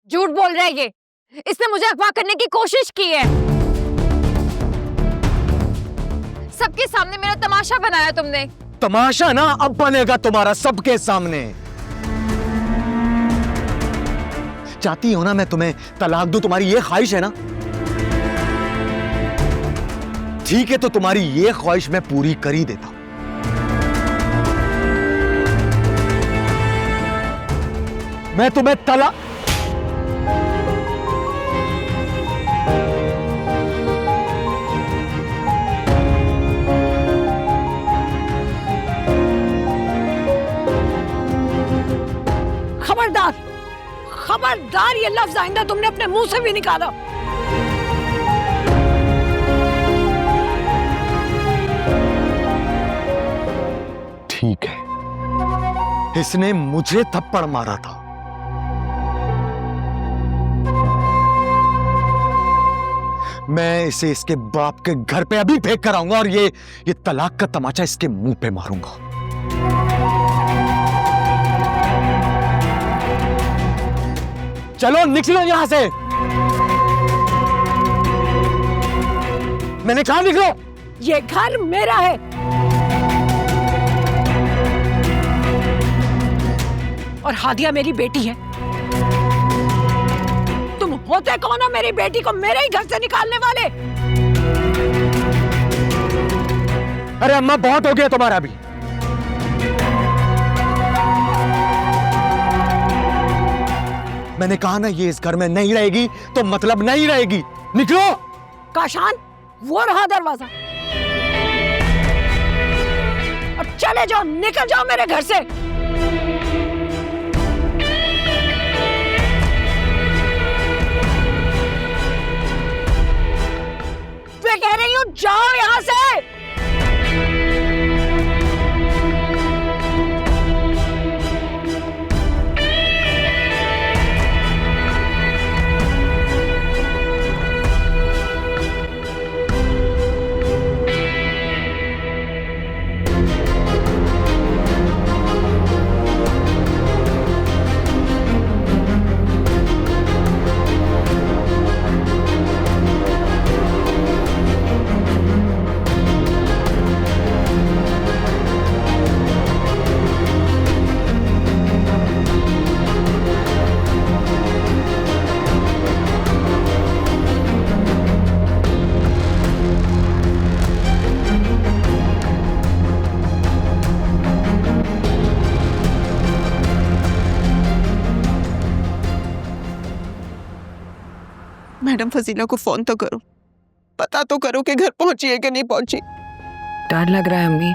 झूठ बोल रहा है ये। इसने मुझे अगवा करने की कोशिश की है। सबके सामने मेरा तमाशा बनाया तुमने। तमाशा ना अब बनेगा तुम्हारा सबके सामने। चाहती हो ना मैं तुम्हें तलाक दूं, तुम्हारी ये ख्वाहिश है ना? ठीक है, तो तुम्हारी ये ख्वाहिश मैं पूरी कर ही देता हूं। मैं तुम्हें तलाक खबरदार, खबरदार, ये लफ्ज आइंदा तुमने अपने मुंह से भी निकाला। ठीक है, इसने मुझे थप्पड़ मारा था। मैं इसे इसके बाप के घर पे अभी फेंक कर आऊंगा और ये तलाक का तमाचा इसके मुंह पे मारूंगा। चलो निकलो यहां से। मैंने कहा निकलो। ये घर मेरा है। और हादिया मेरी बेटी है। तुम होते कौन हो मेरी बेटी को मेरे ही घर से निकालने वाले? अरे अम्मा, बहुत हो गया तुम्हारा भी। मैंने कहा ना, ये इस घर में नहीं रहेगी तो मतलब नहीं रहेगी। निकलो। काशान, वो रहा दरवाजा। अब चले जाओ, निकल जाओ मेरे घर से। मैं कह रही हूं जाओ यहां से। मैडम फजीला को फोन तो करो, पता तो करो कि घर पहुंची है कि नहीं पहुंची। डर लग रहा है अम्मी,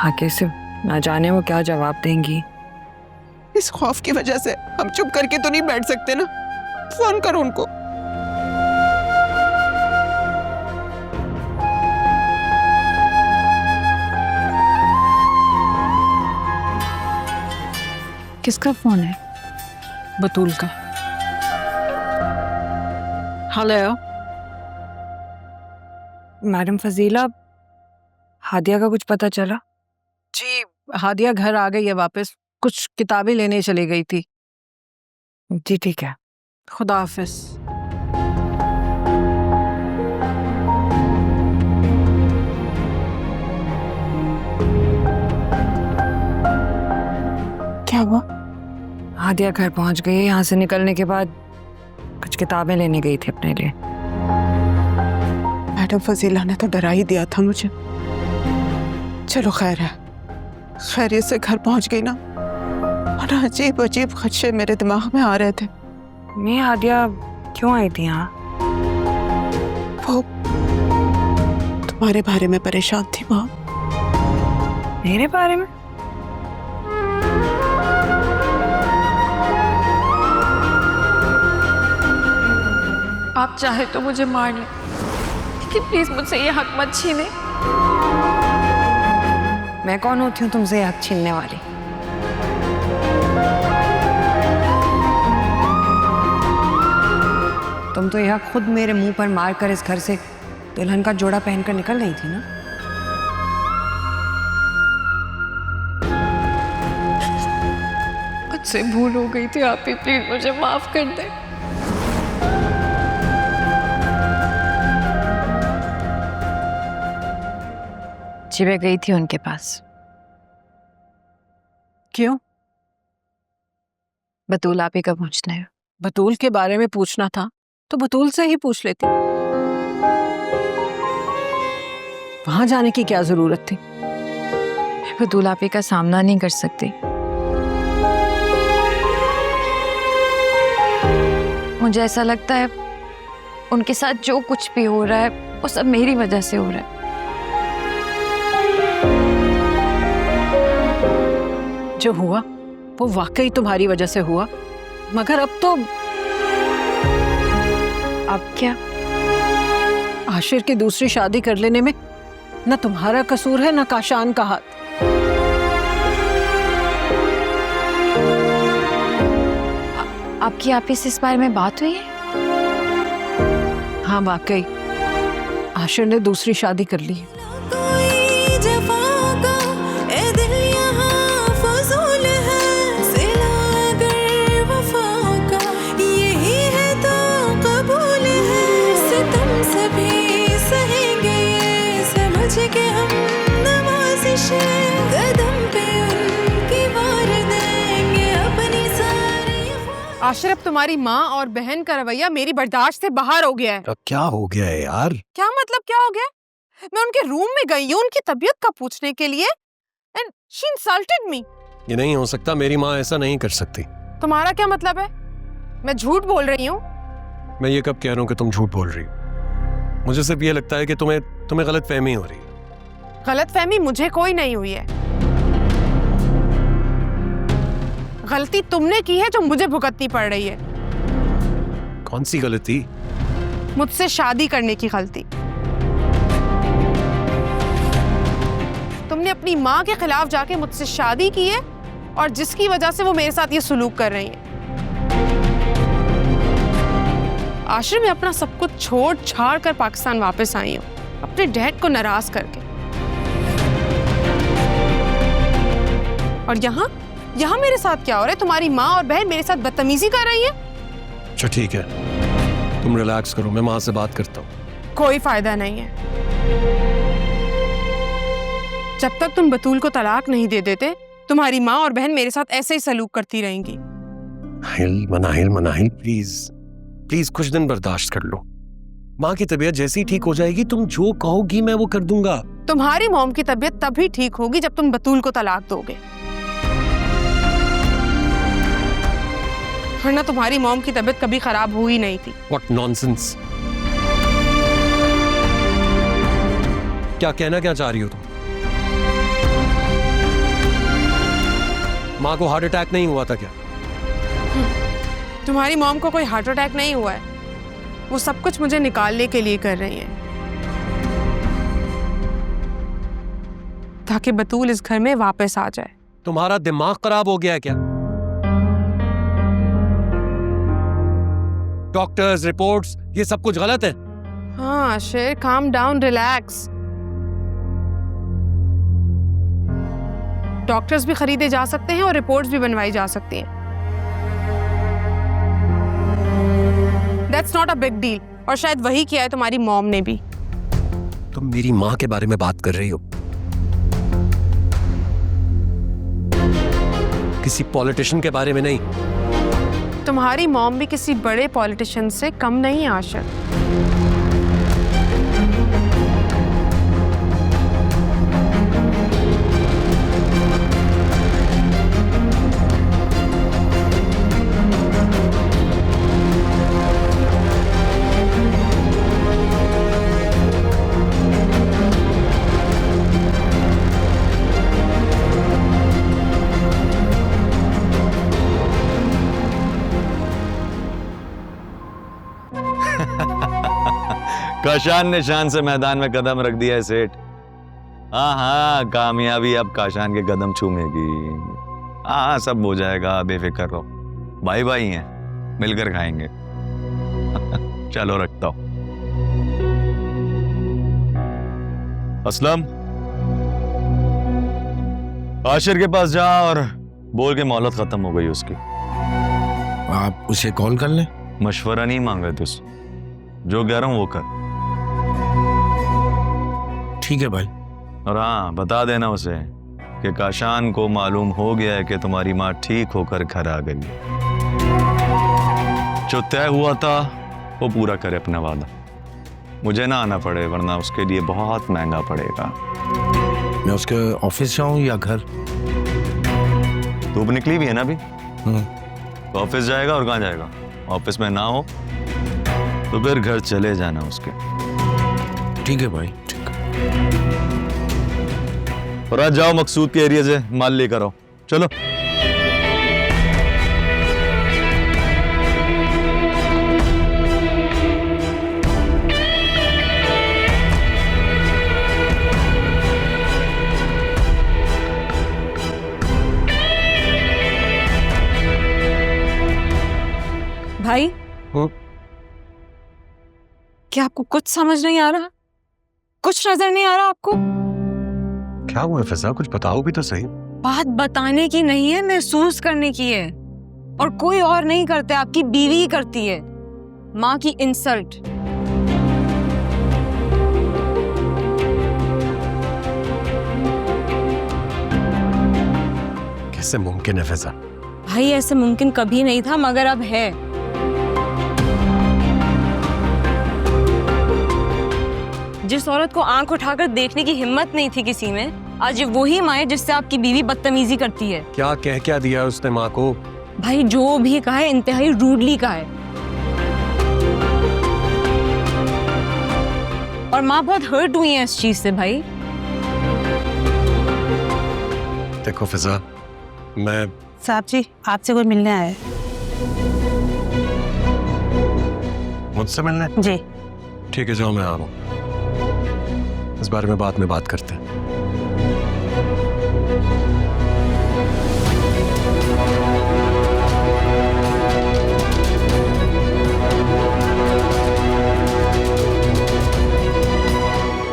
आगे से ना जाने वो क्या जवाब देंगी। इस खौफ की वजह से हम चुप करके तो नहीं बैठ सकते ना। फोन करो उनको। किसका फोन है? बतूल का। हेलो मैडम फजीला, हादिया का कुछ पता चला? जी, हादिया घर आ गई है वापस। कुछ किताबें लेने चली गई थी। जी ठीक है। खुदा हाफिज। क्या हुआ? हादिया घर पहुंच गई है। यहाँ से निकलने के बाद कुछ किताबें लेने गई थी अपने लिए। मैडम फजीला ने तो डरा ही दिया था मुझे। चलो खैर है, खैरियत से घर पहुंच गई ना। और अजीब अजीब खदशे मेरे दिमाग में आ रहे थे। मैं हादिया क्यों आई थी यहाँ? वो तुम्हारे बारे में परेशान थी माँ। मेरे बारे में? आप चाहे तो मुझे मार लें, लेकिन प्लीज मुझसे ये हक मत छीने। मैं कौन होती हूँ तुमसे ये हक छीनने वाली? तुम तो यह खुद मेरे मुंह पर मारकर इस घर से दुल्हन का जोड़ा पहनकर निकल गई थी ना। मुझसे भूल हो गई थी, आप ही प्लीज मुझे माफ कर दे। जी मैं गई थी उनके पास। क्यों? बतूल आप ही का पूछना है। बतूल के बारे में पूछना था तो बतूल से ही पूछ लेती। वहां जाने की क्या जरूरत थी? बतूल आप ही का सामना नहीं कर सकती। मुझे ऐसा लगता है उनके साथ जो कुछ भी हो रहा है वो सब मेरी वजह से हो रहा है। जो हुआ वो वाकई तुम्हारी वजह से हुआ, मगर अब तो अब क्या? आशिर की दूसरी शादी कर लेने में न तुम्हारा कसूर है न काशान का हाथ। आपकी आप ही से इस बारे में बात हुई है? हाँ वाकई आशिर ने दूसरी शादी कर ली है। आशिर, अब तुम्हारी माँ और बहन का रवैया मेरी बर्दाश्त से बाहर हो गया है। अब क्या हो गया है यार? क्या मतलब क्या हो गया? मैं उनके रूम में गई हूँ उनकी तबीयत का पूछने के लिए एंड शी इंसल्टेड मी। ये नहीं हो सकता, मेरी माँ ऐसा नहीं कर सकती। तुम्हारा क्या मतलब है? मैं झूठ बोल रही हूँ? मैं ये कब कह रहा हूँ कि तुम झूठ बोल रही हो? मुझे सिर्फ ये लगता है कि तुम्हें गलत फहमी हो रही है। गलत फहमी मुझे कोई नहीं हुई है। गलती तुमने की है जो मुझे भुगतनी पड़ रही है। कौन सी गलती? मुझसे शादी करने की गलती। तुमने अपनी माँ के खिलाफ जाके मुझसे शादी की है और जिसकी वजह से वो मेरे साथ ये सुलूक कर रही है। आशिर, मैं अपना सब कुछ छोड़ छाड़ कर पाकिस्तान वापस आई हूँ अपने डैड को नाराज करके। और यहाँ मेरे साथ क्या हो रहा है? तुम्हारी माँ और बहन मेरे साथ बदतमीजी कर रही है। अच्छा ठीक है, तुम रिलैक्स करो, मैं माँ से बात करता हूँ। कोई फायदा नहीं है। जब तक तुम बतूल को तलाक नहीं दे देते तुम्हारी माँ और बहन मेरे साथ ऐसे ही सलूक करती रहेंगी। मनाहिल प्लीज कुछ दिन बर्दाश्त कर लो। माँ की तबीयत जैसे ही ठीक हो जाएगी तुम जो कहोगी मैं वो कर दूंगा। तुम्हारी मॉम की तबीयत तभी ठीक होगी जब तुम बतूल को तलाक दोगे, वरना तुम्हारी मॉम की तबीयत कभी खराब हुई नहीं थी। What nonsense! क्या कहना क्या चाह रही हो तुम? माँ को हार्ट अटैक नहीं हुआ था क्या? तुम्हारी मॉम को कोई हार्ट अटैक नहीं हुआ है। वो सब कुछ मुझे निकालने के लिए कर रही है ताकि बतूल इस घर में वापस आ जाए। तुम्हारा दिमाग खराब हो गया है क्या? डॉक्टर्स, रिपोर्ट्स, ये सब कुछ गलत है। हाँ शेर, काम डाउन, रिलैक्स। डॉक्टर्स भी खरीदे जा सकते हैं और रिपोर्ट्स भी बनवाई जा सकती हैं। That's not a big deal। और शायद वही किया है तुम्हारी मॉम ने भी। तुम मेरी माँ के बारे में बात कर रही हो, किसी पॉलिटिशियन के बारे में नहीं। तुम्हारी मॉम भी किसी बड़े पॉलिटिशियन से कम नहीं है आशिर। काशान ने शान से मैदान में कदम रख दिया है सेठ। हाँ हाँ, कामयाबी अब काशान के कदम चूमेगी। हाँ सब हो जाएगा, बेफिक्र रहो। भाई भाई हैं, मिलकर खाएंगे। चलो रखता हूं। असलम, आशिर के पास जा और बोल के मोहलत खत्म हो गई उसकी। आप उसे कॉल कर लें। मशवरा नहीं मांग रहे थे उससे, जो कह रहा हूं वो कर। ठीक है भाई। और हाँ, बता देना उसे कि काशान को मालूम हो गया है कि तुम्हारी माँ ठीक होकर घर आ गई। जो तय हुआ था वो पूरा करे अपना वादा। मुझे ना आना पड़े, वरना उसके लिए बहुत महंगा पड़ेगा। मैं उसके ऑफिस जाऊं या घर? धूप निकली भी है ना अभी। तो ऑफिस जाएगा, और कहाँ जाएगा? ऑफिस में ना हो तो फिर घर चले जाना उसके। ठीक है भाई, ठीक है। और आज जाओ मकसूद के एरिया से माल लेकर आओ। चलो। भाई, क्या आपको कुछ समझ नहीं आ रहा? कुछ नजर नहीं आ रहा आपको? क्या हुआ फिजा, कुछ बताओ भी तो सही। बात बताने की नहीं है, महसूस करने की है। और कोई और नहीं करता, आपकी बीवी ही करती है। माँ की इंसल्ट। कैसे मुमकिन है फिजा? भाई ऐसे मुमकिन कभी नहीं था, मगर अब है। जिस औरत को आंख उठाकर देखने की हिम्मत नहीं थी किसी में, आज ये वही माँ है जिससे आपकी बीवी बदतमीजी करती है। क्या दिया उसने माँ को? भाई जो भी कहा है, इंतहाई रूडली कहा है। और माँ बहुत हर्ट हुई है इस चीज से भाई। देखो फिजा, मैं साहब जी आपसे कोई मिलने आया है। मुझसे मिलने? जी। ठीक है, जाओ, मैं आ रहा हूँ। इस बारे में बाद में बात करते हैं।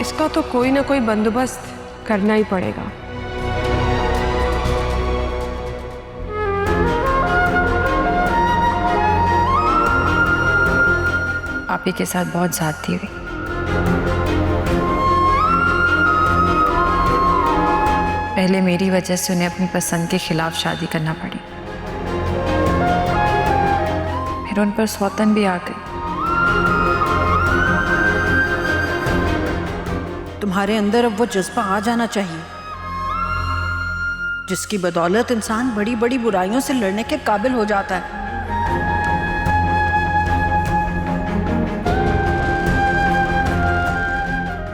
इसका तो कोई ना कोई बंदोबस्त करना ही पड़ेगा। आप ही के साथ बहुत ज्यादती हुई। पहले मेरी वजह से उन्हें अपनी पसंद के खिलाफ शादी करना पड़ी, फिर उन पर सौतन भी आ गई। तुम्हारे अंदर अब वो जज्बा आ जाना चाहिए जिसकी बदौलत इंसान बड़ी बड़ी बुराइयों से लड़ने के काबिल हो जाता है।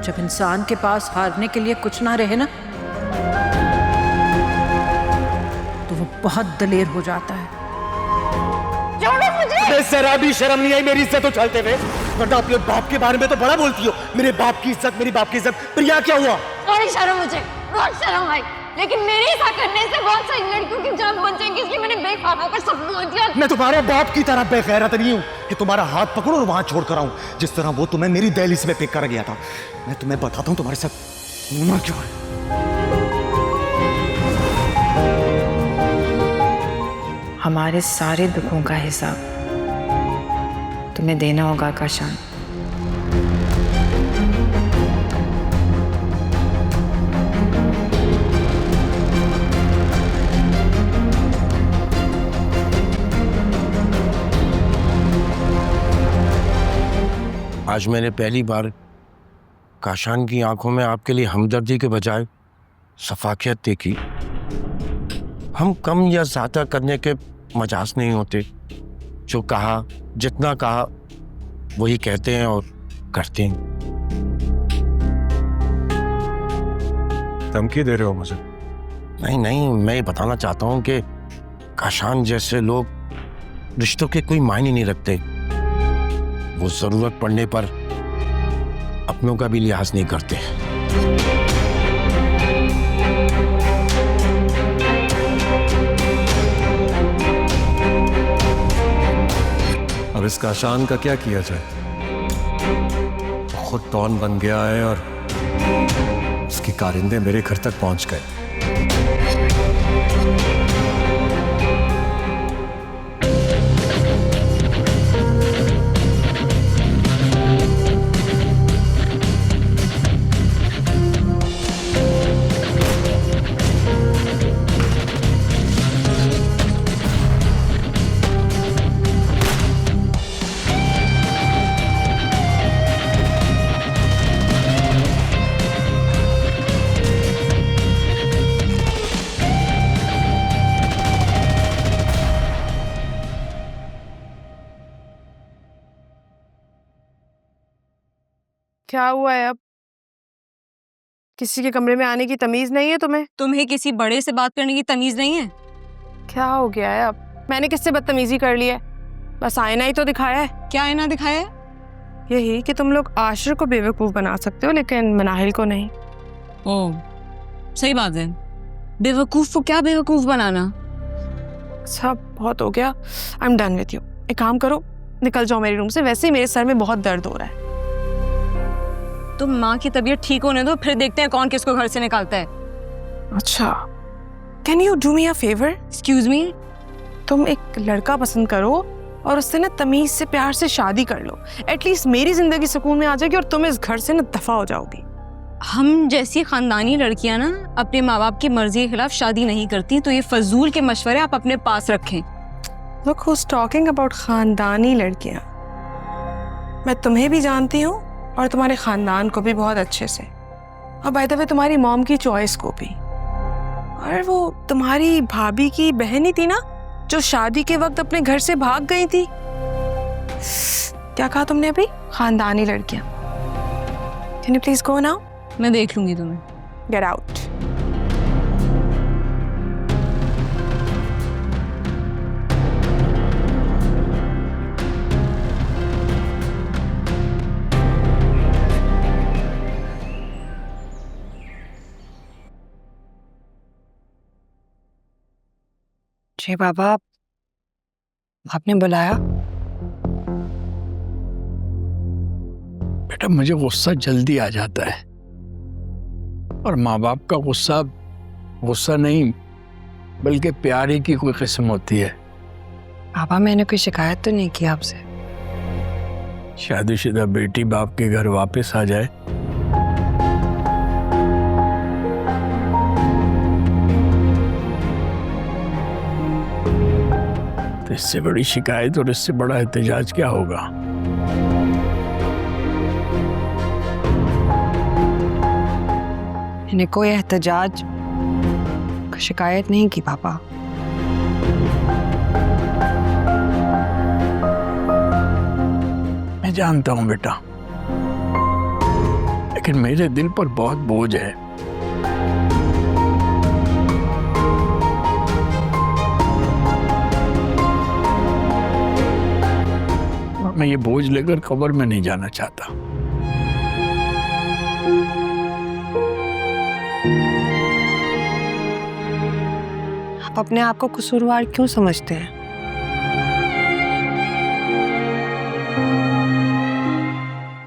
जब इंसान के पास हारने के लिए कुछ ना रहे ना, तो वो बहुत दलेर हो जाता है। जरा भी शर्म नहीं आई मेरी इज्जत तो चलते हुए, वरना अपने बाप के बारे में तो बड़ा बोलती हो। मेरे बाप की इज्जत, मेरी बाप की इज्जत। प्रिया क्या हुआ? सॉरी शर्म, मुझे बहुत शर्म आई, लेकिन मेरे ऐसा करने से बहुत सारी लड़कियों की जान बच जाएगी, इसलिए मैंने बेखौफ होकर सब बोल दिया। मैं तुम्हारे बाप की तरह बेगैरत नहीं हूँ कि तुम्हारा हाथ पकड़ो और वहां छोड़कर आऊं, जिस तरह वो तुम्हें मेरी दहलीज में पिक कर गया था। मैं तुम्हें बताता हूँ तुम्हारे साथ होना क्या है। हमारे सारे दुखों का हिसाब तुम्हें देना होगा काशान। आज मैंने पहली बार काशान की आंखों में आपके लिए हमदर्दी के बजाय सफाकियत देखी। हम कम या ज्यादा करने के मजाज नहीं होते। जो कहा, जितना कहा वही कहते हैं और करते हैं। धमकी दे रहे हो मुझे? नहीं नहीं, मैं ये बताना चाहता हूँ कि काशान जैसे लोग रिश्तों के कोई मायने नहीं रखते। वो जरूरत पड़ने पर अपनों का भी लिहाज नहीं करते। अब इस काशान का क्या किया जाए? खुद डॉन बन गया है और उसके कारिंदे मेरे घर तक पहुंच गए। क्या हुआ है अब? किसी के कमरे में आने की तमीज नहीं है तुम्हें? तुम्हें किसी बड़े से बात करने की तमीज नहीं है? क्या हो गया है अब? मैंने किससे बदतमीजी कर ली है? बस आईना ही तो दिखाया है। क्या आईना दिखाया है? यही कि तुम लोग आशिर को बेवकूफ बना सकते हो लेकिन मनाहिल को नहीं। ओह, सही बात है। बेवकूफ को क्या बेवकूफ बनाना? सब बहुत हो गया। I am done with you. एक काम करो, निकल जाओ मेरे रूम से। वैसे ही मेरे सर में बहुत दर्द हो रहा है। तुम माँ की तबीयत ठीक होने दो, फिर देखते हैं कौन किसको घर से निकालता है। अच्छा, can you do me a favour? Excuse me? तुम एक लड़का पसंद करो और उससे ना तमीज से प्यार से शादी कर लो। एटलीस्ट मेरी जिंदगी सुकून में आ जाएगी और तुम इस घर से ना दफा हो जाओगी। हम जैसी खानदानी लड़कियां ना अपने माँ बाप की मर्जी के खिलाफ शादी नहीं करती, तो ये फजूल के मशवरे आप अपने पास रखें। Look who's talking about खानदानी लड़कियां। मैं तुम्हें भी जानती हूँ और तुम्हारे खानदान को भी बहुत अच्छे से, और बाय द वे तुम्हारी मॉम की चॉइस को भी। और वो तुम्हारी भाभी की बहन ही थी ना जो शादी के वक्त अपने घर से भाग गई थी। क्या कहा तुमने अभी? खानदानी लड़कियां। Can you please go now? मैं देख लूंगी तुम्हें। Get out. जी बाबा, आपने बुलाया? बेटा, मुझे गुस्सा जल्दी आ जाता है और माँ बाप का गुस्सा गुस्सा नहीं बल्कि प्यार ही की कोई किस्म होती है। पापा, मैंने कोई शिकायत तो नहीं की आपसे। शादीशुदा बेटी बाप के घर वापस आ जाए तो इससे बड़ी शिकायत और इससे बड़ा एहतजाज क्या होगा? मैंने कोई एहतजाज, कोई शिकायत नहीं की पापा। मैं जानता हूं बेटा, लेकिन मेरे दिल पर बहुत बोझ है। मैं ये बोझ लेकर कब्र में नहीं जाना चाहता। आप अपने आप को कसूरवार क्यों समझते हैं?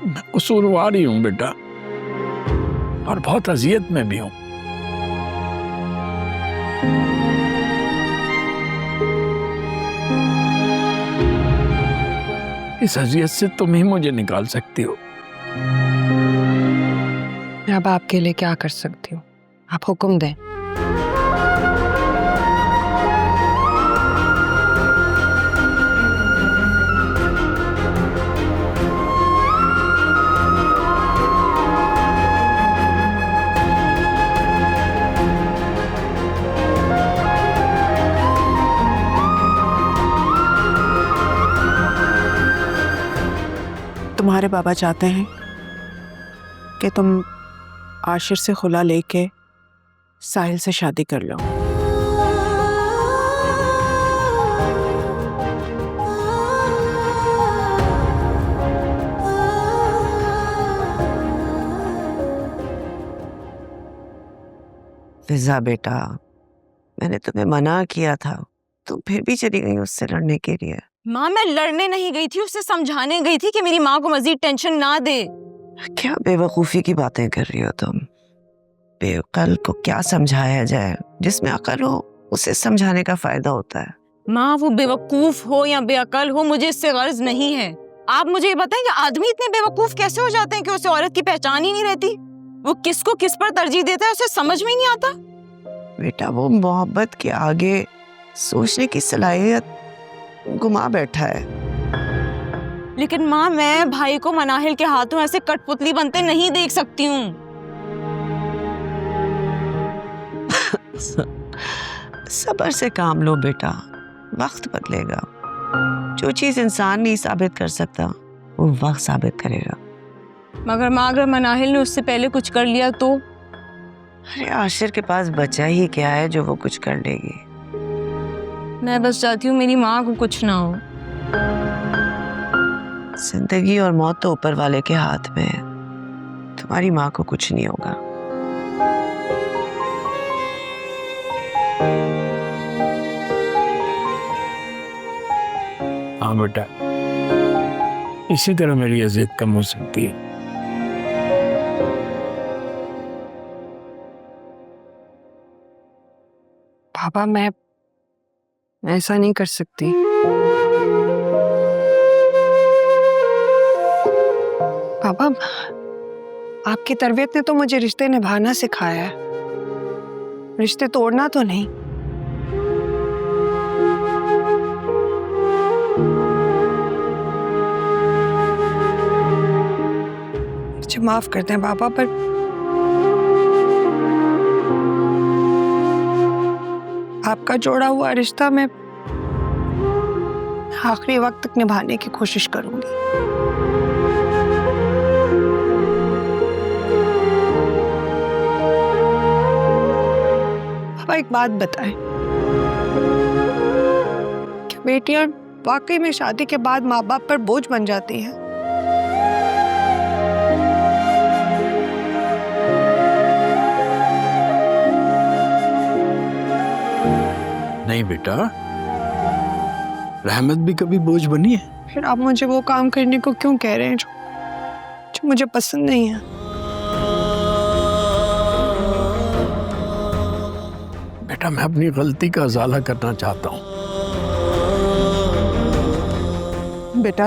मैं कसूरवार ही हूं बेटा, और बहुत अजियत में भी हूं। इस अजियत से तुम ही मुझे निकाल सकती हो। मैं अब आपके लिए क्या कर सकती हूँ? आप हुक्म दें। तुम्हारे बाबा चाहते हैं कि तुम आशिर से खुला लेके साहिल से शादी कर लो। फिजा बेटा, मैंने तुम्हें मना किया था, तुम फिर भी चली गई उससे लड़ने के लिए। माँ, मैं लड़ने नहीं गई थी, उससे समझाने गई थी कि मेरी माँ को मजीद टेंशन ना दे। क्या बेवकूफी की बातें कर रही हो तुम? बेअक्ल को क्या समझाया जाए? जिसमें अकल हो उसे समझाने का फायदा होता है। माँ, वो बेवकूफ हो या बेअकल हो, मुझे इससे गर्ज नहीं है। आप मुझे ये बताएं कि आदमी इतने बेवकूफ कैसे हो जाते हैं कि उसे औरत की पहचान ही नहीं रहती? वो किसको किस पर तरजीह देता है उसे समझ में ही नहीं आता। बेटा, वो मोहब्बत के आगे सोचने की सलाहियत गुमा बैठा है। लेकिन माँ, मैं भाई को मनाहिल के हाथों ऐसे कठपुतली बनते नहीं देख सकती हूँ। सब्र से काम लो बेटा, वक्त बदलेगा। जो चीज इंसान नहीं साबित कर सकता वो वक्त साबित करेगा। मगर माँ अगर मनाहिल ने उससे पहले कुछ कर लिया तो? अरे आशिर के पास बचा ही क्या है जो वो कुछ कर लेगी। मैं बस चाहती हूँ मेरी माँ को कुछ ना हो। जिंदगी और मौत तो ऊपर वाले के हाथ में है। तुम्हारी माँ को कुछ नहीं होगा। हाँ बेटा, इसी तरह मेरी अजियत कम हो सकती है। पापा मैं ऐसा नहीं कर सकती। पापा आपकी तरबियत ने तो मुझे रिश्ते निभाना सिखाया है, रिश्ते तोड़ना तो नहीं। मुझे माफ कर दें पापा, पर आपका जोड़ा हुआ रिश्ता मैं आखिरी वक्त तक निभाने की कोशिश करूंगी। पापा एक बात बताएं, क्या बेटियां वाकई में शादी के बाद माँ बाप पर बोझ बन जाती हैं? नहीं बेटा, रहमत भी कभी बोझ बनी है। फिर आप मुझे वो काम करने को क्यों कह रहे हैं जो मुझे पसंद नहीं है? बेटा मैं अपनी गलती का इजाला करना चाहता हूँ। बेटा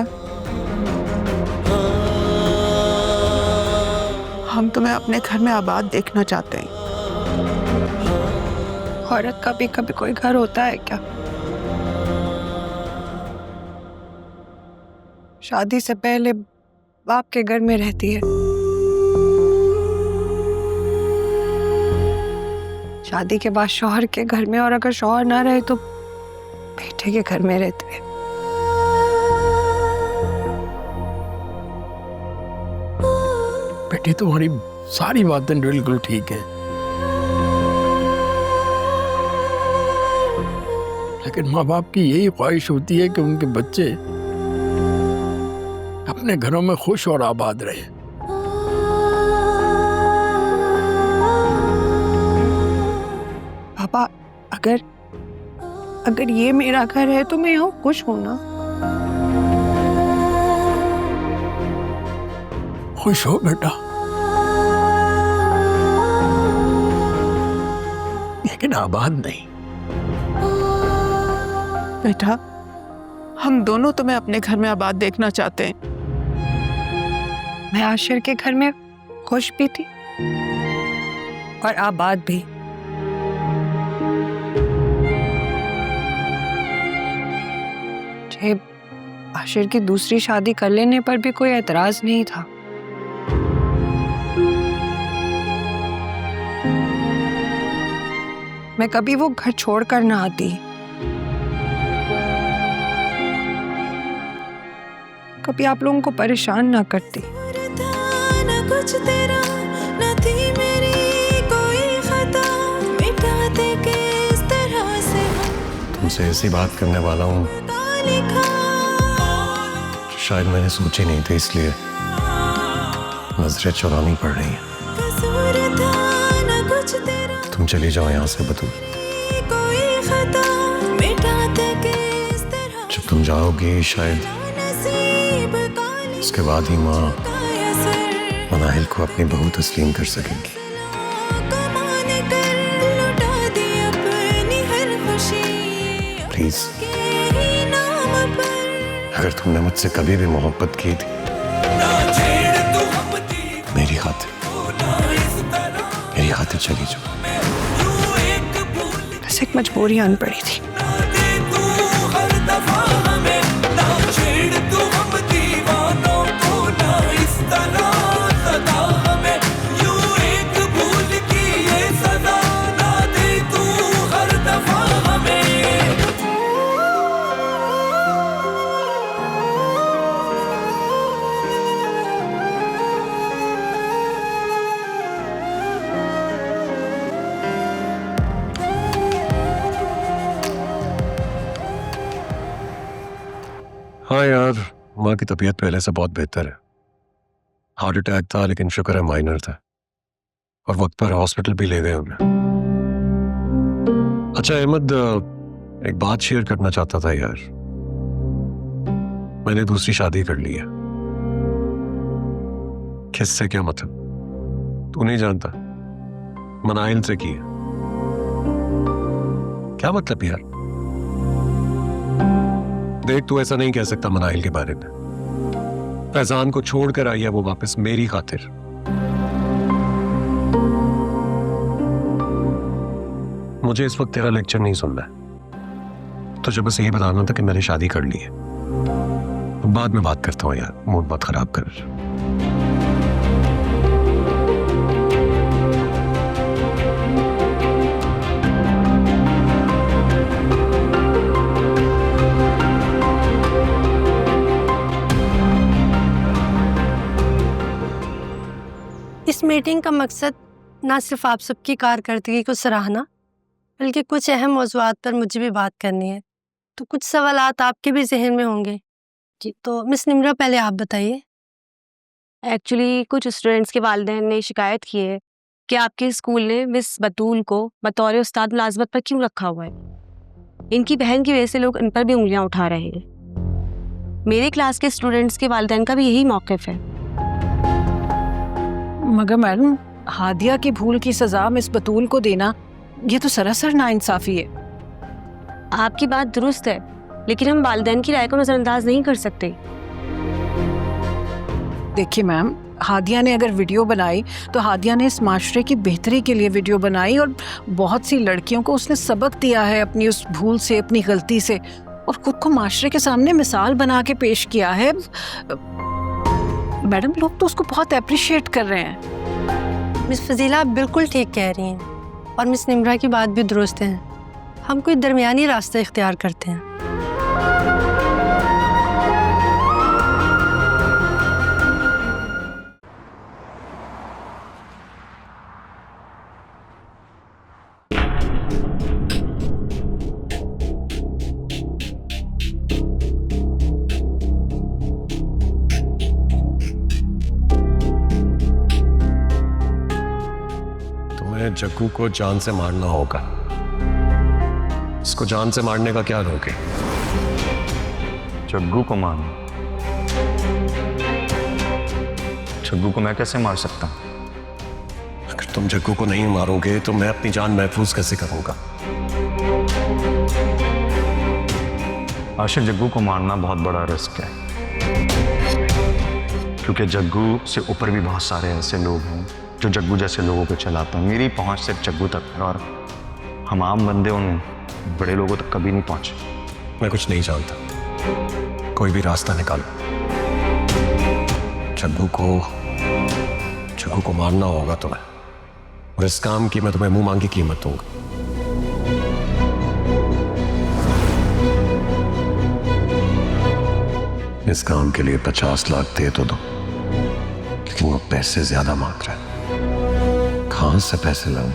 हम तुम्हें अपने घर में आबाद देखना चाहते हैं। औरत का भी कभी कोई घर होता है क्या? शादी से पहले बाप के घर में रहती है, शादी के बाद शौहर के घर में, और अगर शौहर ना रहे तो बेटे के घर में रहती है। बेटी तुम्हारी सारी बातें बिल्कुल ठीक है, लेकिन माँ बाप की यही ख्वाहिश होती है कि उनके बच्चे अपने घरों में खुश और आबाद रहे। पापा अगर ये मेरा घर है तो मैं यहाँ खुश हूं ना। खुश हो बेटा, लेकिन आबाद नहीं। बेटा हम दोनों तुम्हें अपने घर में आबाद देखना चाहते हैं। मैं आशिर के घर में खुश भी थी और आबाद भी। मुझे आशिर की दूसरी शादी कर लेने पर भी कोई एतराज नहीं था। मैं कभी वो घर छोड़कर ना आती, कभी आप लोगों को परेशान ना करती। कुछ तेरा न थी मेरी कोई खता, मिटाते के इस तरह से तुमसे ऐसी बात करने वाला हूँ शायद मैंने सोची नहीं थी, इसलिए नजरें चुरानी पड़ रही हैं। तुम चली जाओ यहाँ से बतूल। जब तुम जाओगी शायद उसके बाद ही माँ मनाहिल को अपनी बहू तस्लीम कर सकेंगी। प्लीज अगर तुमने मुझसे कभी भी मोहब्बत की थी मेरी खातिर चली जाओ। बस एक मजबूरी आन पड़ी थी। माँ की तबीयत पहले से बहुत बेहतर है। हार्ट अटैक था लेकिन शुक्र है माइनर था, और वक्त पर हॉस्पिटल भी ले गए उन्हें। अच्छा अहमद, एक बात शेयर करना चाहता था यार। मैंने दूसरी शादी कर ली है। किससे क्या मतलब? तू नहीं जानता? मनाइल से की है। क्या मतलब यार? देख, तू ऐसा नहीं कह सकता मनाइल के बारे में। फैजान को छोड़कर आई है वो वापस मेरी खातिर। मुझे इस वक्त तेरा लेक्चर नहीं सुनना है। तुझे बस यही बताना था कि मैंने शादी कर ली है। बाद में बात करता हूँ यार, मूड मत खराब कर। इस मीटिंग का मकसद ना सिर्फ आप सबकी कारकर्दगी को सराहना, बल्कि कुछ अहम मौज़ूआत पर मुझे भी बात करनी है। तो कुछ सवालात आपके भी जहन में होंगे। जी, तो मिस निम्रा पहले आप बताइए। एक्चुअली कुछ स्टूडेंट्स के वालिदैन ने शिकायत की है कि आपके स्कूल ने मिस बतूल को बतौर उस्ताद मुलाजमत पर क्यों रखा हुआ है। इनकी बहन की वजह से लोग इन पर भी उंगलियां उठा रहे हैं। मेरे क्लास के स्टूडेंट्स के वालिदैन का भी यही मौक़िफ़ है। मगर मैडम, हादिया की भूल की सजा मिस बतूल को देना, ये तो सरासर नाइंसाफी है। आपकी बात दुरुस्त है, लेकिन हम वालिदैन की राय को नजरअंदाज नहीं कर सकते। देखिए मैम, हादिया ने अगर वीडियो बनाई तो हादिया ने इस माशरे की बेहतरी के लिए वीडियो बनाई, और बहुत सी लड़कियों को उसने सबक दिया है अपनी उस भूल से, अपनी गलती से, और खुद को माशरे के सामने मिसाल बना के पेश किया है। मैडम, लोग तो उसको बहुत अप्रिशिएट कर रहे हैं। मिस फजीला, आप बिल्कुल ठीक कह रही हैं, और मिस निम्रा की बात भी दुरुस्त है। हम कोई दरमियानी रास्ता इख्तियार करते हैं। जग्गू को जान से मारना होगा। इसको जान से मारने का क्या रोके? जग्गू को मारना? जग्गू को मैं कैसे मार सकता हूं? अगर तुम जग्गू को नहीं मारोगे तो मैं अपनी जान महफूज कैसे करूंगा? आशिक, जग्गू को मारना बहुत बड़ा रिस्क है, क्योंकि जग्गू से ऊपर भी बहुत सारे ऐसे लोग हैं जो जग्गू जैसे लोगों को चलाते हैं। मेरी पहुंच सिर्फ जग्गू तक है, और हम आम बंदे उन बड़े लोगों तक कभी नहीं पहुंचे। मैं कुछ नहीं जानता, कोई भी रास्ता निकालो। जग्गू को मारना होगा तुम्हें, और इस काम की मैं तुम्हें मुंह मांगी कीमत दूंगा। इस काम के लिए 50 लाख दे तो दो, लेकिन वो पैसे ज्यादा मांग रहा है। कहां से पैसे लाऊं?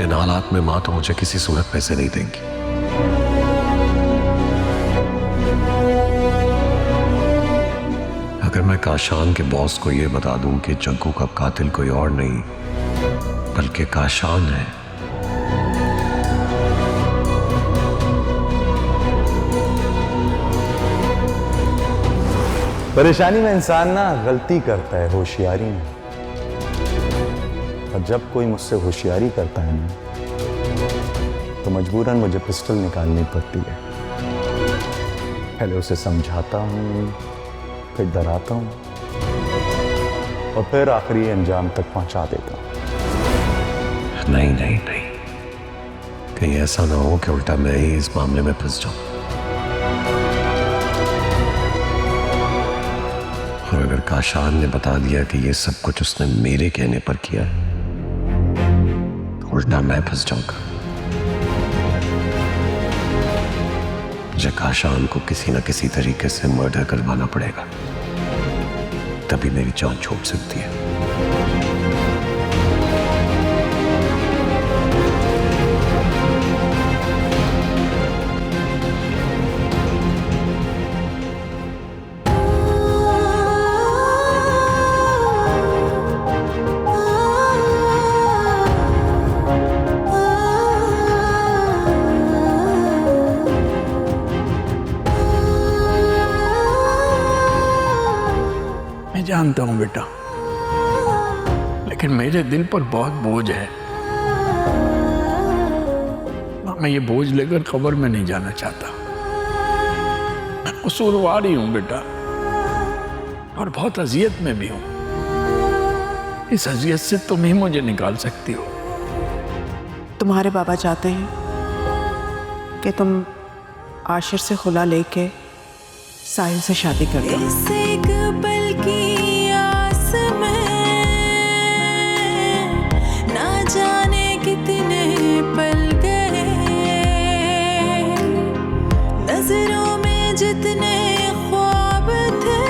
इन हालात में मां तो मुझे किसी सूरत पैसे नहीं देंगी। अगर मैं काशान के बॉस को यह बता दूं कि जग्गू का कातिल कोई और नहीं बल्कि काशान है, परेशानी में इंसान ना गलती करता है, होशियारी नहीं। और जब कोई मुझसे होशियारी करता है ना, तो मजबूरन मुझे पिस्टल निकालनी पड़ती है। पहले उसे समझाता हूँ, फिर डराता हूँ, और फिर आखिरी अंजाम तक पहुंचा देता हूँ। नहीं नहीं नहीं, कहीं ऐसा ना हो कि उल्टा मैं ही इस मामले में फंस जाऊं। और अगर काशान ने बता दिया कि ये सब कुछ उसने मेरे कहने पर किया है, तो उल्टा मैं फंस जाऊंगा। मुझे काशान को किसी न किसी तरीके से मर्डर करवाना पड़ेगा, तभी मेरी जान छूट सकती है। जानता हूँ बेटा, लेकिन मेरे दिल पर बहुत बोझ है। मैं ये बोझ लेकर कब्र में नहीं जाना चाहता। मैं कसूरवार ही हूँ बेटा, और बहुत अजियत में भी हूँ। इस अजियत से तुम ही मुझे निकाल सकती हो। तुम्हारे बाबा चाहते हैं कि तुम आशिर से खुला लेके साहिल से शादी कर दो। इस एक पल की आस में ना जाने कितने पल गए, नजरों में जितने ख्वाब थे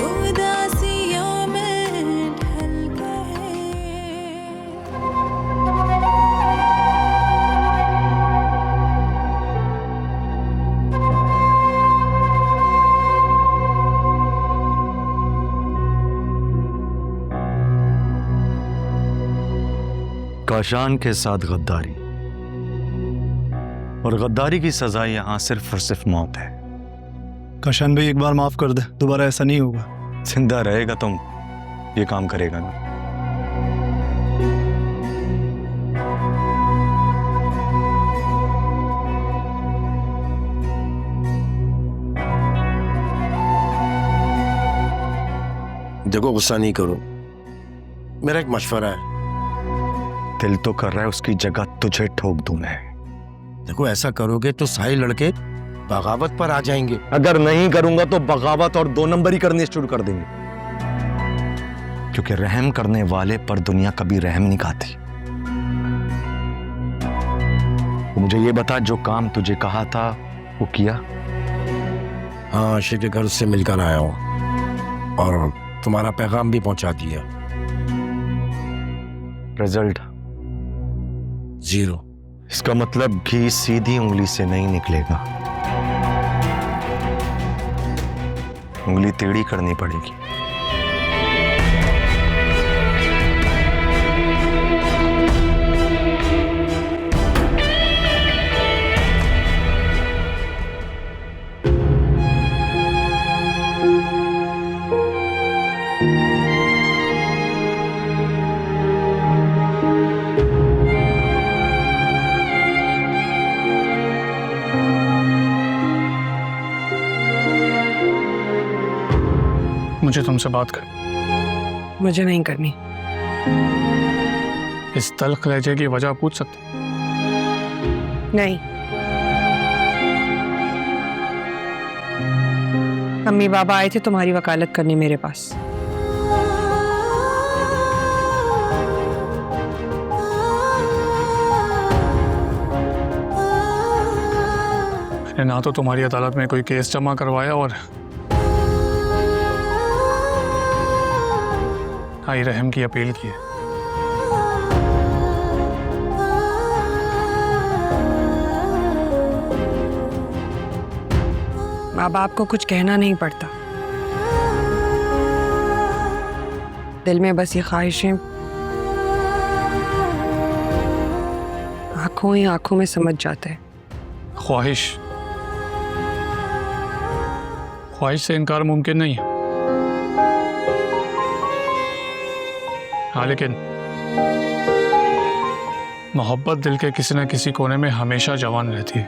उदासियों में ढल गए। काशान के साथ गद्दारी, और गद्दारी की सजा यहाँ सिर्फ और सिर्फ मौत है। काशान भाई एक बार माफ कर दे, दोबारा ऐसा नहीं होगा। जिंदा रहेगा तो ये काम करेगा ना। देखो गुस्सा नहीं करो, मेरा एक मशवरा है। दिल तो कर रहा है उसकी जगह तुझे ठोक दूं मैं। देखो ऐसा करोगे तो सारे लड़के बगावत पर आ जाएंगे। अगर नहीं करूंगा तो बगावत और 2 नंबर ही करने शुरू कर देंगे, क्योंकि रहम करने वाले पर दुनिया कभी रहम नहीं खाती। तो मुझे ये बता, जो काम तुझे कहा था वो किया? हाँ, आशिक के घर से मिलकर आया हूँ और तुम्हारा पैगाम भी पहुंचा दिया। रिजल्ट 0। इसका मतलब घी सीधी उंगली से नहीं निकलेगा, उंगली टेढ़ी करनी पड़ेगी। मुझे तुमसे बात कर। मुझे नहीं करनी। इस तल्ख लहजे की वजह पूछ सकते? नहीं। अम्मी बाबा आए थे तुम्हारी वकालत करने मेरे पास। मैंने ना तो तुम्हारी अदालत में कोई केस जमा करवाया और आई रहम की अपील की है। माँ बाप को कुछ कहना नहीं पड़ता, दिल में बस ये ख्वाहिशें आंखों ही आंखों में समझ जाते हैं। ख्वाहिश से इनकार मुमकिन नहीं है। हाँ, लेकिन मोहब्बत दिल के किसी न किसी कोने में हमेशा जवान रहती है।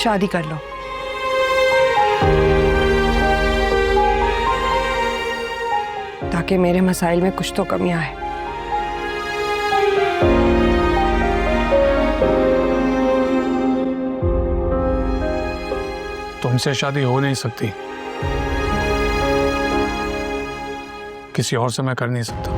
शादी कर लो। ताकि मेरे मसाइल में कुछ तो कमी आए। तुमसे शादी हो नहीं सकती, किसी और से मैं कर नहीं सकता।